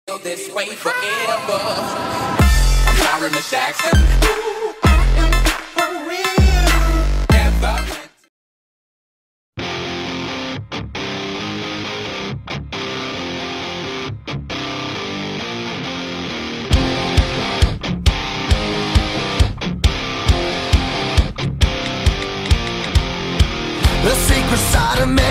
feel this way forever. I'm sorry, Miss Jackson. Ooh, I am for real. Never. The secret side of me,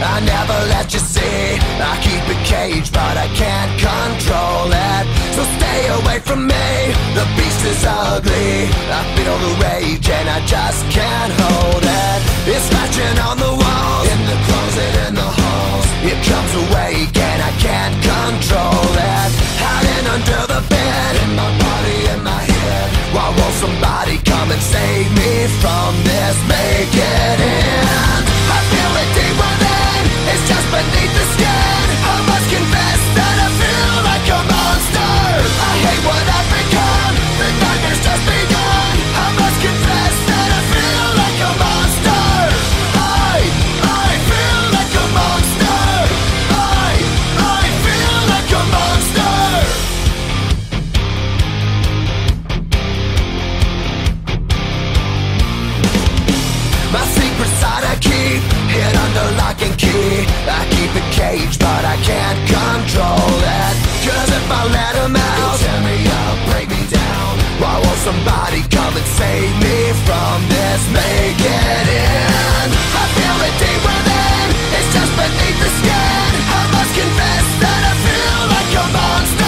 I never let you see. I keep it caged, but I can't control it. So stay away from me, the beast is ugly. I feel the rage and I just can't hold it. It's scratching on the walls, in the closet, in the halls. It comes awake and I can't control it. Hiding under the bed, in my body, in my head. Why won't somebody come and save me from this? Make it end. I feel it deep within, it's just beneath the skin. I must confess that I feel like a monster. I hate what I've become, the nightmare's just begun. I must confess that I feel like a monster. I feel like a monster. I feel like a monster. My secret side I keep hid under lock and key. I keep it caged, but I can't control it.